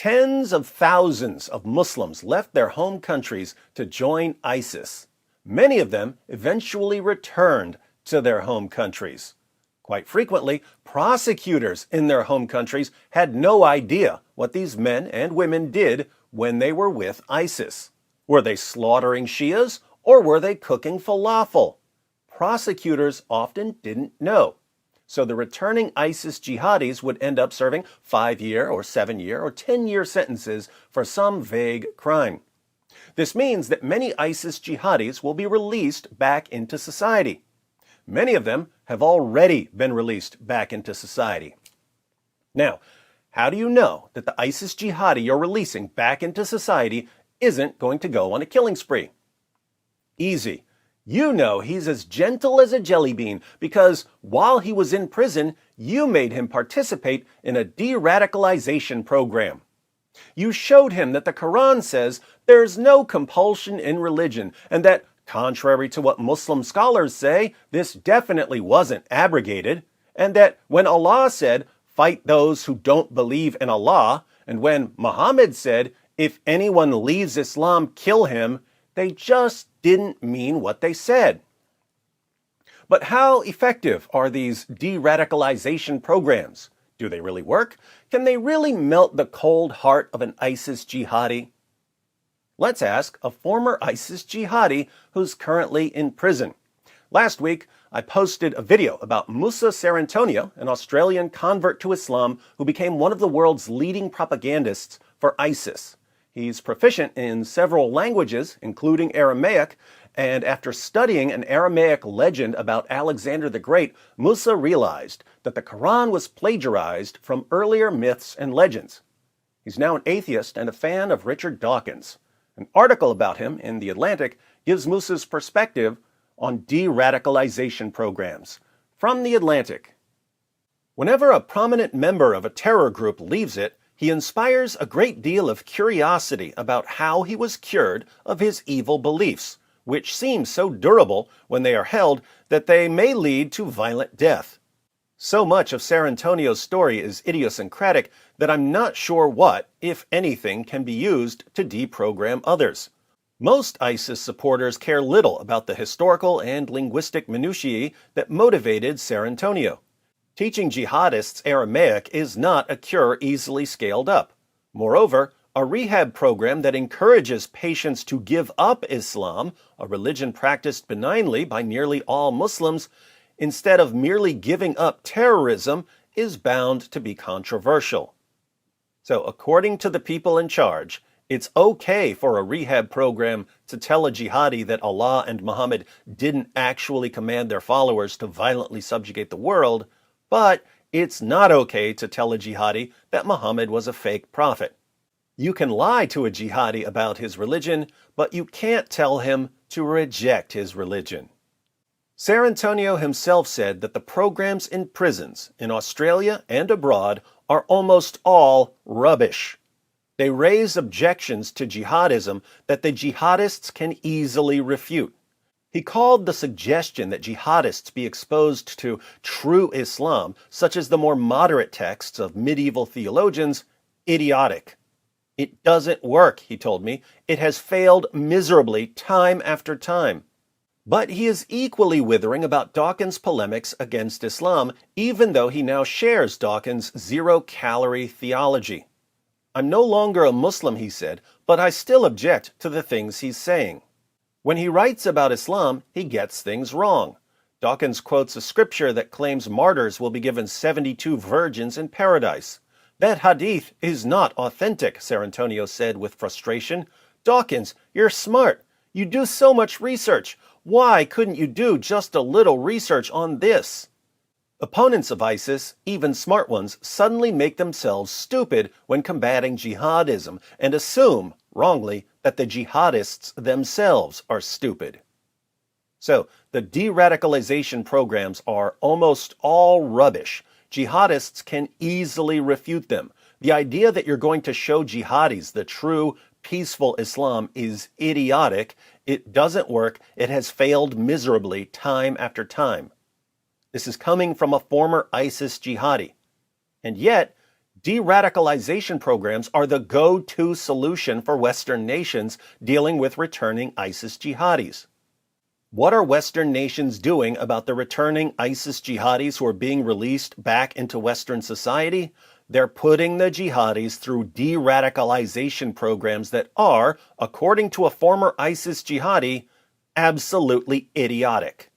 Tens of thousands of Muslims left their home countries to join ISIS. Many of them eventually returned to their home countries. Quite frequently, prosecutors in their home countries had no idea what these men and women did when they were with ISIS. Were they slaughtering Shias or were they cooking falafel? Prosecutors often didn't know. So the returning ISIS jihadis would end up serving 5-year or 7-year or 10-year sentences for some vague crime. This means that many ISIS jihadis will be released back into society. Many of them have already been released back into society. Now, how do you know that the ISIS jihadi you're releasing back into society isn't going to go on a killing spree? Easy. You know he's as gentle as a jelly bean because while he was in prison, you made him participate in a de-radicalization program. You showed him that the Quran says there's no compulsion in religion and that, contrary to what Muslim scholars say, this definitely wasn't abrogated, and that when Allah said, fight those who don't believe in Allah, and when Muhammad said, if anyone leaves Islam, kill him, they just didn't mean what they said. But how effective are these de-radicalization programs? Do they really work? Can they really melt the cold heart of an ISIS jihadi? Let's ask a former ISIS jihadi who's currently in prison. Last week, I posted a video about Musa Cerantonio, an Australian convert to Islam who became one of the world's leading propagandists for ISIS. He's proficient in several languages, including Aramaic, and after studying an Aramaic legend about Alexander the Great, Musa realized that the Quran was plagiarized from earlier myths and legends. He's now an atheist and a fan of Richard Dawkins. An article about him in The Atlantic gives Musa's perspective on de-radicalization programs. From The Atlantic. Whenever a prominent member of a terror group leaves it, he inspires a great deal of curiosity about how he was cured of his evil beliefs, which seem so durable when they are held that they may lead to violent death. So much of Cerantonio's story is idiosyncratic that I'm not sure what, if anything, can be used to deprogram others. Most ISIS supporters care little about the historical and linguistic minutiae that motivated Cerantonio. Teaching jihadists Aramaic is not a cure easily scaled up. Moreover, a rehab program that encourages patients to give up Islam, a religion practiced benignly by nearly all Muslims, instead of merely giving up terrorism, is bound to be controversial. So, according to the people in charge, it's okay for a rehab program to tell a jihadi that Allah and Muhammad didn't actually command their followers to violently subjugate the world, but it's not okay to tell a jihadi that Muhammad was a fake prophet. You can lie to a jihadi about his religion, but you can't tell him to reject his religion. Cerantonio himself said that the programs in prisons in Australia and abroad are almost all rubbish. They raise objections to jihadism that the jihadists can easily refute. He called the suggestion that jihadists be exposed to true Islam, such as the more moderate texts of medieval theologians, idiotic. It doesn't work, he told me. It has failed miserably time after time. But he is equally withering about Dawkins' polemics against Islam, even though he now shares Dawkins' zero-calorie theology. I'm no longer a Muslim, he said, but I still object to the things he's saying. When he writes about Islam, he gets things wrong. Dawkins quotes a scripture that claims martyrs will be given 72 virgins in paradise. That hadith is not authentic, Cerantonio said with frustration. Dawkins, you're smart. You do so much research. Why couldn't you do just a little research on this? Opponents of ISIS, even smart ones, suddenly make themselves stupid when combating jihadism and assume, wrongly, that the jihadists themselves are stupid. So, the de-radicalization programs are almost all rubbish. Jihadists can easily refute them. The idea that you're going to show jihadis the true, peaceful Islam is idiotic. It doesn't work. It has failed miserably time after time. This is coming from a former ISIS jihadi. And yet, De-radicalization programs are the go-to solution for Western nations dealing with returning ISIS jihadis. What are Western nations doing about the returning ISIS jihadis who are being released back into Western society? They're putting the jihadis through de-radicalization programs that are, according to a former ISIS jihadi, absolutely idiotic.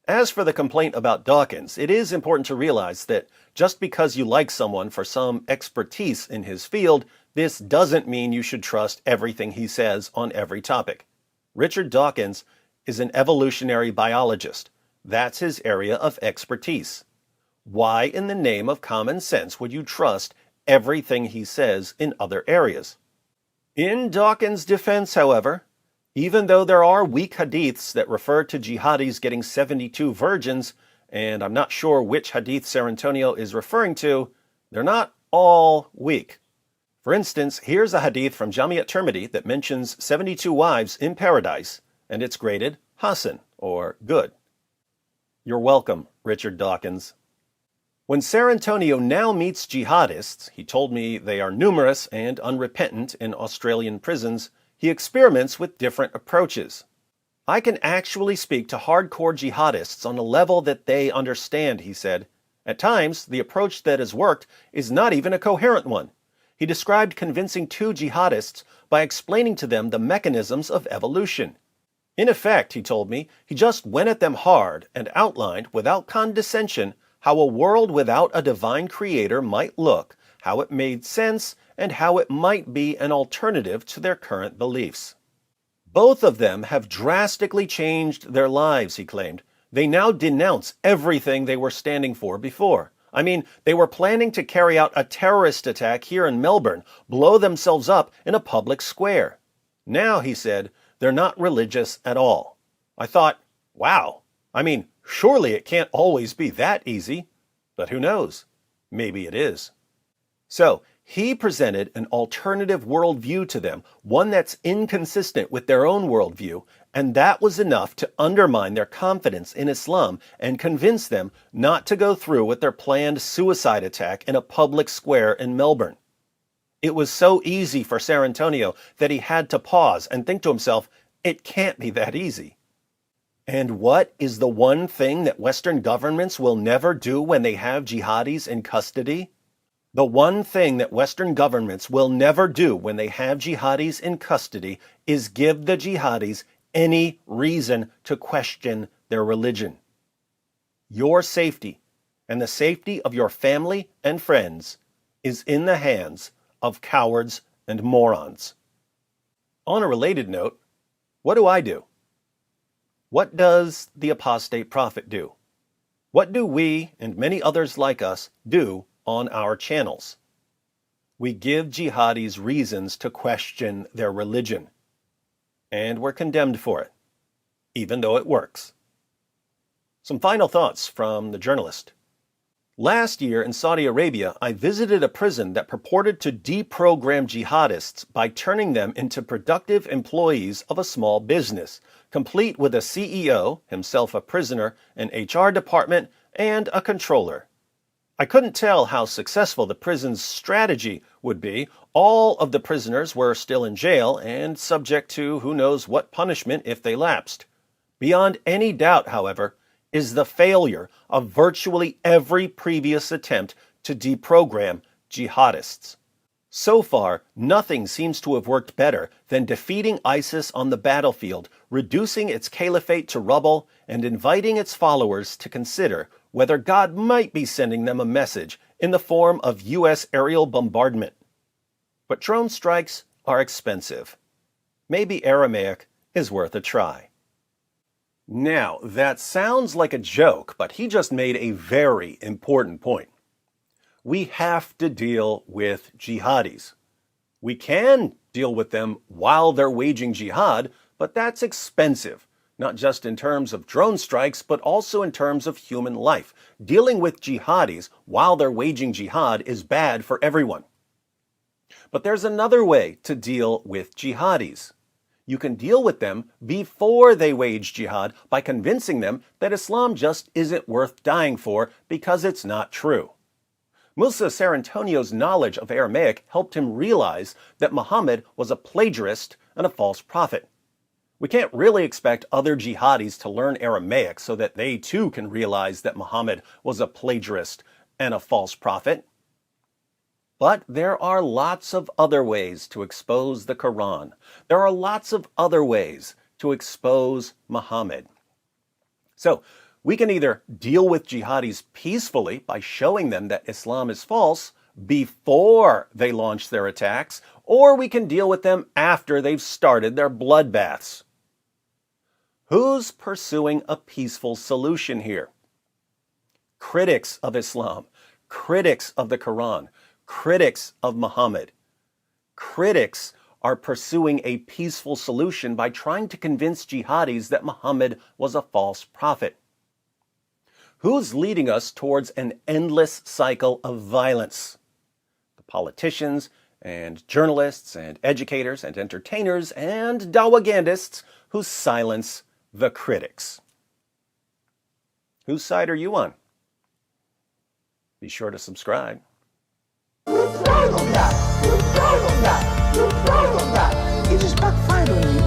As for the complaint about Dawkins, it is important to realize that just because you like someone for some expertise in his field, this doesn't mean you should trust everything he says on every topic. Richard Dawkins is an evolutionary biologist. That's his area of expertise. Why in the name of common sense would you trust everything he says in other areas? In Dawkins' defense, however, even though there are weak hadiths that refer to jihadis getting 72 virgins, and I'm not sure which hadith Cerantonio is referring to, they're not all weak. For instance, here's a hadith from Jami at-Tirmidhi that mentions 72 wives in paradise, and it's graded Hasan, or good. You're welcome, Richard Dawkins. When Cerantonio now meets jihadists, he told me they are numerous and unrepentant in Australian prisons, he experiments with different approaches. I can actually speak to hardcore jihadists on a level that they understand, he said. At times, the approach that has worked is not even a coherent one. He described convincing two jihadists by explaining to them the mechanisms of evolution. In effect, he told me, he just went at them hard and outlined, without condescension, how a world without a divine creator might look, how it made sense, and how it might be an alternative to their current beliefs. Both of them have drastically changed their lives, he claimed. They now denounce everything they were standing for before. I mean, they were planning to carry out a terrorist attack here in Melbourne, blow themselves up in a public square. Now, he said, they're not religious at all. I thought, wow, I mean, surely it can't always be that easy. But who knows? Maybe it is. So, he presented an alternative worldview to them, one that's inconsistent with their own worldview, and that was enough to undermine their confidence in Islam and convince them not to go through with their planned suicide attack in a public square in Melbourne. It was so easy for Cerantonio that he had to pause and think to himself, it can't be that easy. And what is the one thing that Western governments will never do when they have jihadis in custody? The one thing that Western governments will never do when they have jihadis in custody is give the jihadis any reason to question their religion. Your safety and the safety of your family and friends is in the hands of cowards and morons. On a related note, what do? What does the apostate prophet do? What do we and many others like us do on our channels? We give jihadis reasons to question their religion. And we're condemned for it, even though it works. Some final thoughts from the journalist. Last year in Saudi Arabia, I visited a prison that purported to deprogram jihadists by turning them into productive employees of a small business, complete with a CEO, himself a prisoner, an HR department, and a controller. I couldn't tell how successful the prison's strategy would be. All of the prisoners were still in jail and subject to who knows what punishment if they lapsed. Beyond any doubt, however, is the failure of virtually every previous attempt to deprogram jihadists. So far, nothing seems to have worked better than defeating ISIS on the battlefield, reducing its caliphate to rubble, and inviting its followers to consider whether God might be sending them a message in the form of U.S. aerial bombardment. But drone strikes are expensive. Maybe Aramaic is worth a try. Now, that sounds like a joke, but he just made a very important point. We have to deal with jihadis. We can deal with them while they're waging jihad, but that's expensive, not just in terms of drone strikes, but also in terms of human life. Dealing with jihadis while they're waging jihad is bad for everyone. But there's another way to deal with jihadis. You can deal with them before they wage jihad by convincing them that Islam just isn't worth dying for because it's not true. Musa Cerantonio's knowledge of Aramaic helped him realize that Muhammad was a plagiarist and a false prophet. We can't really expect other jihadis to learn Aramaic so that they too can realize that Muhammad was a plagiarist and a false prophet. But there are lots of other ways to expose the Quran. There are lots of other ways to expose Muhammad. So, we can either deal with jihadis peacefully by showing them that Islam is false before they launch their attacks, or we can deal with them after they've started their bloodbaths. Who's pursuing a peaceful solution here? Critics of Islam, critics of the Quran, critics of Muhammad. Critics are pursuing a peaceful solution by trying to convince jihadis that Muhammad was a false prophet. Who's leading us towards an endless cycle of violence? The politicians and journalists and educators and entertainers and dawagandists who silence the critics. Whose side are you on? Be sure to subscribe. It just backfired on you.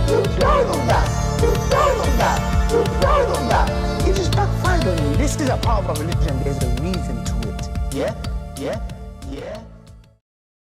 It just backfired on you. This is a part of a religion. There's a reason to it. Yeah?